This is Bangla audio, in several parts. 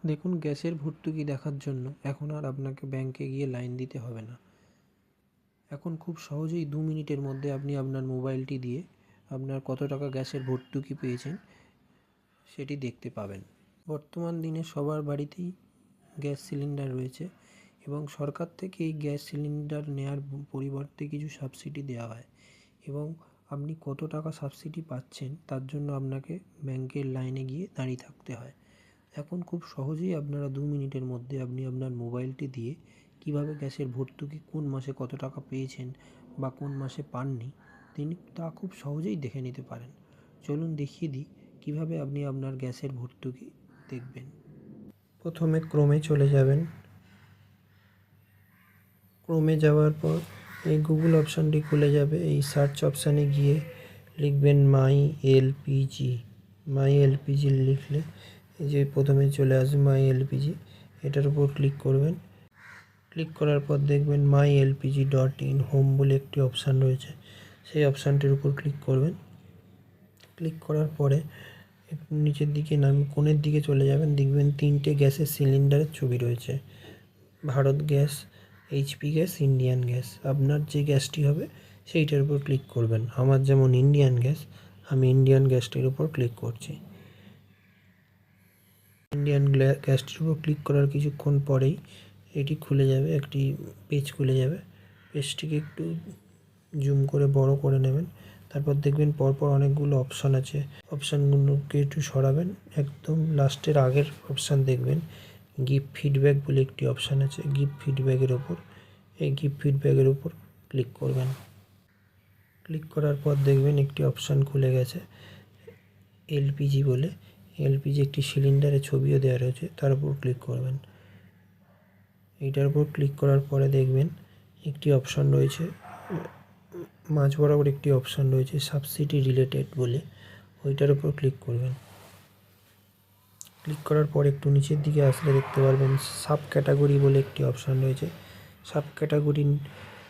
দেখুন, গ্যাসের ভর্তুকি দেখার জন্য এখন আর আপনাকে ব্যাংকে গিয়ে লাইন দিতে হবে না। এখন খুব সহজেই 2 মিনিটের মধ্যে আপনি আপনার মোবাইলটি দিয়ে আপনার কত টাকা গ্যাসের ভর্তুকি পেয়েছেন সেটি দেখতে পাবেন। বর্তমান দিনে সবার বাড়িতেই গ্যাস সিলিন্ডার রয়েছে এবং সরকার থেকে এই গ্যাস সিলিন্ডার নেওয়ার পরিবর্তে কিছু সাবসিডি দেওয়া হয় এবং আপনি কত টাকা সাবসিডি পাচ্ছেন তার জন্য আপনাকে ব্যাংকের লাইনে গিয়ে দাঁড়িয়ে থাকতে হয়। এখন খুব সহজেই আপনারা 2 মিনিটের মধ্যে আপনি আপনার মোবাইলটি দিয়ে কীভাবে গ্যাসের ভর্তুকি কোন মাসে কত টাকা পেয়েছেন বা কোন মাসে পাননি তিনি তা খুব সহজেই দেখে নিতে পারেন। চলুন দেখিয়ে দিই কীভাবে আপনি আপনার গ্যাসের ভর্তুকি দেখবেন। প্রথমে ক্রোমে চলে যাবেন। ক্রোমে যাওয়ার পর এই গুগল অপশানটি খুলে যাবে। এই সার্চ অপশানে গিয়ে লিখবেন মাই এলপিজি লিখলে এই যে প্রথমে চলে আসবে মাই এলপিজি, এটার উপর ক্লিক করবেন। ক্লিক করার পর দেখবেন mylpg.in হোম বলে একটি অপশান রয়েছে, সেই অপশানটির উপর ক্লিক করবেন। ক্লিক করার পরে একটু নিচের দিকে কোণের দিকে চলে যাবেন, দেখবেন 3টে গ্যাসের সিলিন্ডারের ছবি রয়েছে, Bharat gas, HP gas, Indian gas. আপনার যে গ্যাসটি হবে সেইটার উপর ক্লিক করবেন। আমার যেমন ইন্ডিয়ান গ্যাস, আমি ইন্ডিয়ান গ্যাসটির উপর ক্লিক করছি। ইন্ডিয়ান গ্যাসটির উপর ক্লিক করার কিছুক্ষণ পরেই এটি খুলে যাবে, একটি পেজ খুলে যাবে। পেজটিকে একটু জুম করে বড় করে নেবেন। তারপর দেখবেন পরপর অনেকগুলো অপশান আছে, অপশানগুলোকে একটু সরাবেন। একদম লাস্টের আগের অপশান দেখবেন গিভ ফিডব্যাক বলে একটি অপশান আছে, গিভ ফিডব্যাকের ওপর ক্লিক করবেন। ক্লিক করার পর দেখবেন একটি অপশান খুলে গেছে এলপিজি বলে। এলপিজি একটি সিলিন্ডারের ছবিও দেওয়া রয়েছে, তার উপর ক্লিক করবেন। এইটার উপর ক্লিক করার পরে দেখবেন একটি অপশান রয়েছে, মাঝ বরাবর একটি অপশান রয়েছে সাবসিডি রিলেটেড বলে, ওইটার উপর ক্লিক করবেন। ক্লিক করার পর একটু নিচের দিকে আসলে দেখতে পারবেন সাব ক্যাটাগরি বলে একটি অপশান রয়েছে। সাব ক্যাটাগরি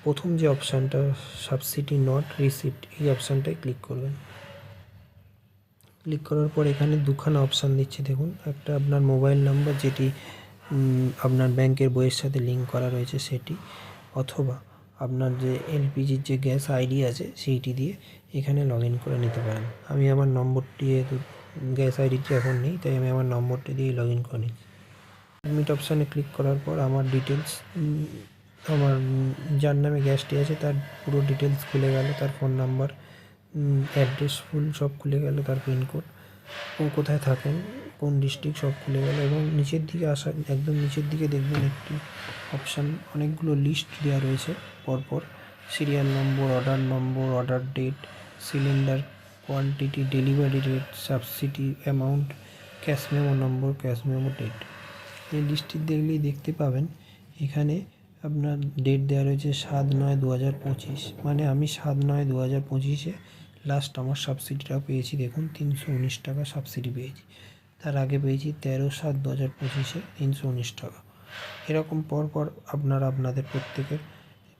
প্রথম যে অপশানটা সাবসিডি নট রিসিভড, এই অপশানটায় ক্লিক করবেন। ক্লিক করার পর এখানে দুখানা অপশান দিচ্ছে দেখুন, একটা আপনার মোবাইল নাম্বার যেটি আপনার ব্যাংকের বইয়ের সাথে লিঙ্ক করা রয়েছে সেটি, অথবা আপনার যে এলপিজির যে গ্যাস আইডি আছে সেইটি দিয়ে এখানে লগ ইন করে নিতে পারেন। আমি আমার নম্বরটি গ্যাস আইডিটি এখন নেই, তাই আমি আমার নম্বরটি দিয়ে লগ ইন করে নিচ্ছি। সাবমিট অপশানে ক্লিক করার পর আমার ডিটেলস, আমার যার নামে গ্যাসটি আছে তার পুরো ডিটেলস খুলে গেল, তার ফোন নাম্বার, অ্যাড্রেস ফুল সব খুলে গেল, তার পিনকোড, ও কোথায় থাকেন, কোন ডিস্ট্রিক্ট সব খুলে গেল। এবং নিচের দিকে একদম নিচের দিকে দেখবেন একটি অপশান, অনেকগুলো লিস্ট দেওয়া রয়েছে পরপর, serial number, order date, cylinder quantity, delivery rate, subsidy amount, cash memo number, cash memo date. এই লিস্টটি দেখলেই দেখতে পাবেন এখানে আপনার ডেট দেওয়া রয়েছে 7/9/2025, মানে আমি 7/9/2025 লাস্ট আমার সাবসিডিটা পেয়েছি। দেখুন 319 টাকা সাবসিডি পেয়েছি। তার আগে পেয়েছি 13/7/2025 319 টাকা। এরকম পরপর আপনারা আপনাদের প্রত্যেকের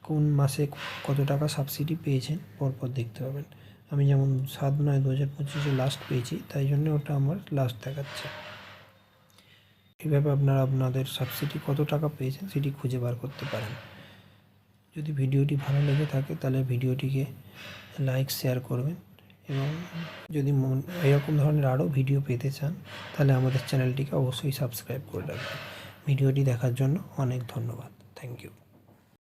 কোন মাসে কত টাকা সাবসিডি পেয়েছেন পরপর দেখতে পাবেন। আমি যেমন 7/9/2025 লাস্ট পেয়েছি, তাই জন্য ওটা আমার লাস্ট দেখাচ্ছে। এইভাবে আপনারা আপনাদের সাবসিডি কত টাকা পেয়েছেন সেটি খুঁজে বার করতে পারেন। যদি ভিডিওটি ভালো লেগে থাকে তাহলে ভিডিওটিকে লাইক শেয়ার করবেন, এবং যদি এরকম ধরনের আরও ভিডিও পেতে চান তাহলে আমাদের চ্যানেলটিকে অবশ্যই সাবস্ক্রাইব করে রাখবেন। ভিডিওটি দেখার জন্য অনেক ধন্যবাদ। Thank you.